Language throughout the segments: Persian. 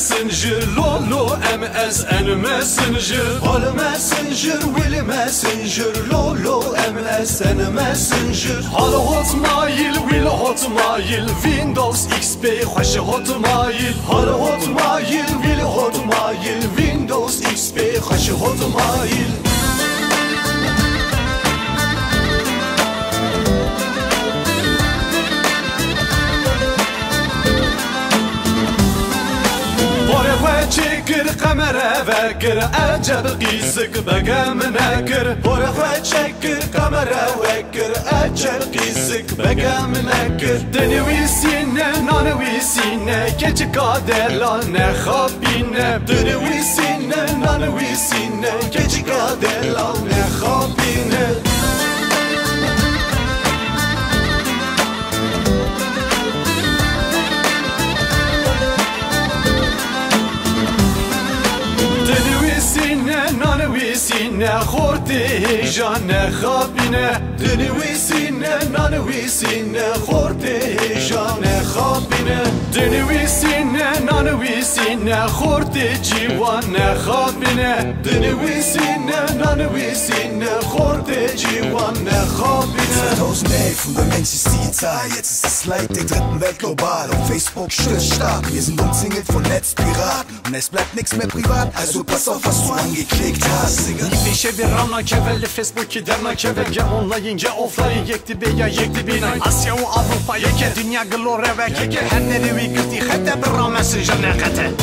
messenger, lolo MSN messenger. All messenger, Willy messenger, lolo MSN messenger. All hotmail, Will hotmail, Windows XP خوش hotmail. All hotmail, Will hotmail, Windows XP خوش hotmail. چکر قمره وکر عجب قیزک بگم نکر برخوا چکر قمره وکر عجب قیزک بگم نکر دنویسینه نانویسینه گچ کادلا نخابینه دنویسینه نانویسینه گچ کادلا نخابینه نانویسینه خورده هیجان خوابینه دنویسینه نانویسینه خورده هیجان خوابینه دنویسینه نانویسینه خورده جیوان خوابینه دنویسینه نانویسینه خورده جیوان خوابینه 2011, Fundament ist die Zahl, jetzt ist das Leid der dritten Welt global. Auf Facebook stürzt stark, wir sind umzingelt von Netzpiraten und es bleibt nichts mehr privat, also pass auf, was du angeklickt hast. میشه بیرام نکول فیسبوکی در نکول گه اونلاین گه اوفلاین یکتی بیا یکتی بینای آسیا و اروپا یکه دنیا گلوره وکه که هر نروی گفتی خطه برام مسیجر نقطه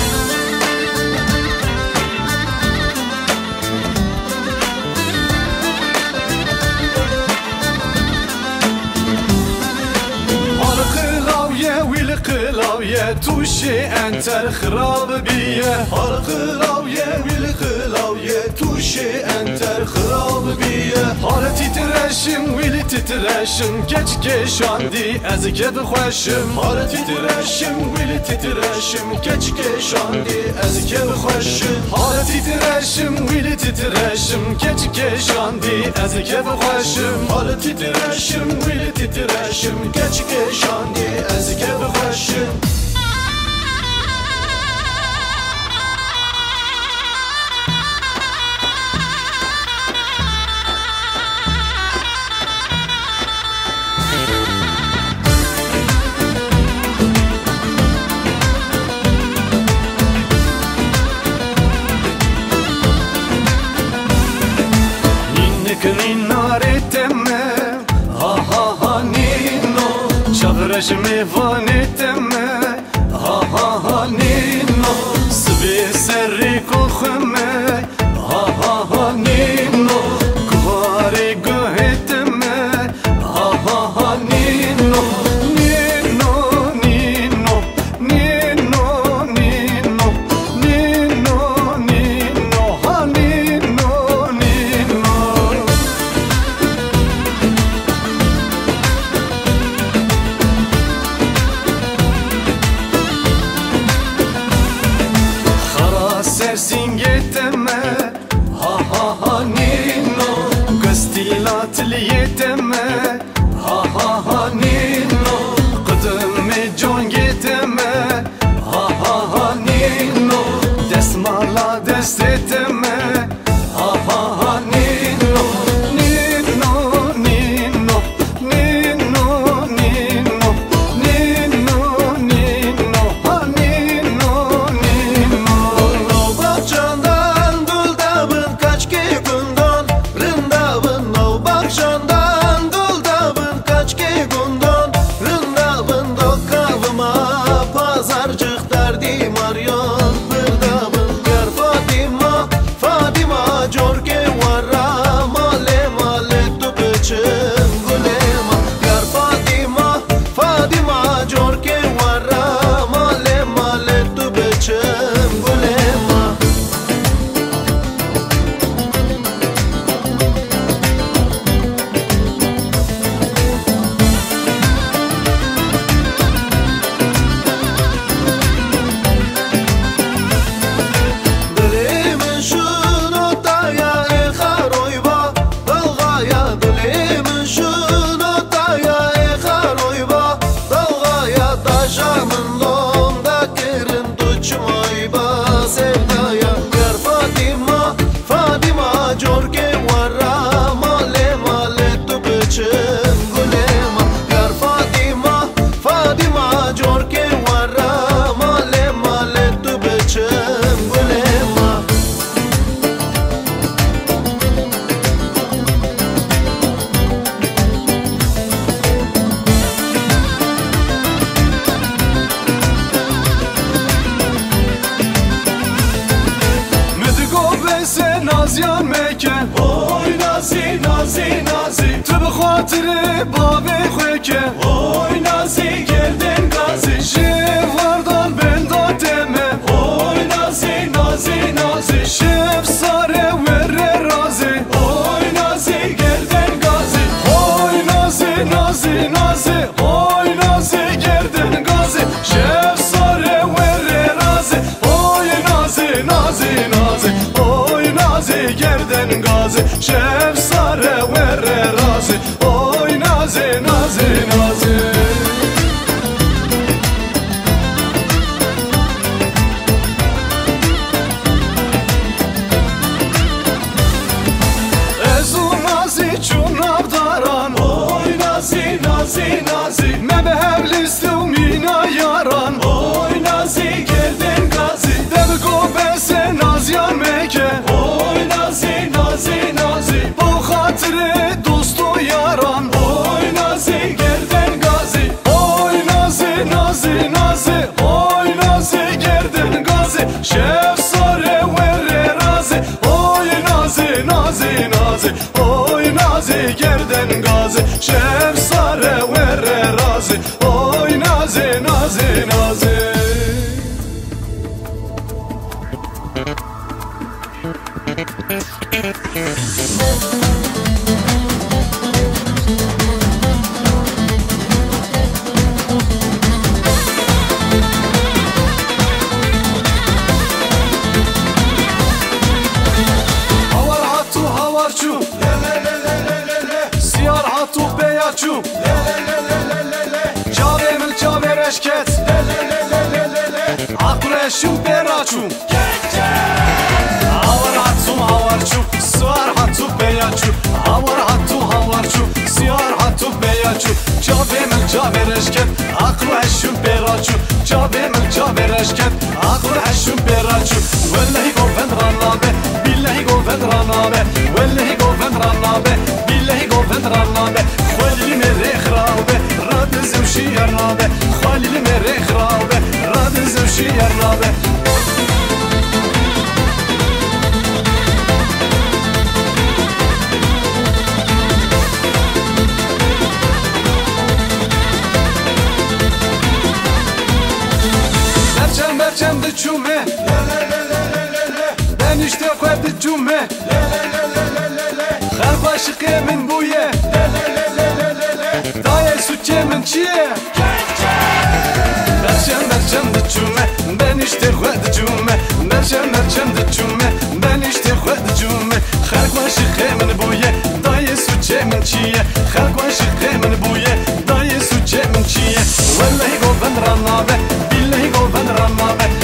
قلاوية توشي انت الخراب بيه هالقلاوية والقلاوية توشي انت الخراب بيه هالتي ترشم ويلي تترشم كج كشاندي ازك بخوشم هالتي ترشم ويلي تترشم كج كشاندي ازك بخوشم هالتي ترشم ويلي تترشم كج كشاندي ازك بخوشم هالتي ترشم ويلي تترشم كج كشاندي ازك بخوشم شمي فانيتم ها ها ها نينو سبي سريك وخمي ها ها ها نينو كواري قهتم ها ها ها نينو نينو نينو نينو نينو نينو نينو ها نينو نينو Sersin gitme نازی نازی تو به خاطر بابی خوی که اوی نازی گردن گازی شف واردان بنداتمه اوی نازی نازی نازی شف ساره ور رازی اوی نازی گردن گازی اوی نازی نازی نازی اوی نازی گردن گازی شف ساره ور رازی اوی نازی نازی نازی اوی نازی گردن گازی شف ساره ور رازی اوی نازی نازی نازی نازی نازی من به هبلیست و مینا یاران اوی نازی گردن گازی دل گو بس نازیان میگه اوی نازی نازی نازی با خاطر دوست و یاران اوی نازی گردن گازی اوی نازی نازی نازی اوی نازی گردن گازی شف ساره ور رازی اوی نازی نازی نازی اوی نازی گردن گازی شف ساره ور رازی اوی نازی نازی نازی هوار هاتو هوار چو سیار هاتو بیا چو جاوه مل جاوه رشکت عقلشو برا چو هوار هاتو هوار چو سیار هاتو بیا چو هوار هاتو هوار چو سیار هاتو بیا چو جاوه مل جاوه رشکت عقلشو برا چو جاوه مل جاوه رشکت عقلشو برا چو والله گوفن رانابه بالله گوفن رانابه والله گوفن رانابه بالله گوفن رانابه خالی مرخ رابه راد زوشی رابه خالی مرخ رابه راد زوشی رابه برچم ده چومه ben işte koydu cüme Her başık min buye Daye sütçe min çiye Berçem de cüme ben işte koydu cüme Berçem de cüme ben işte koydu cüme Her başık min buye Daye sütçe min çiye Her başık min buye Daye sütçe min çiye Vallahi goven ranabe Billahi goven ranabe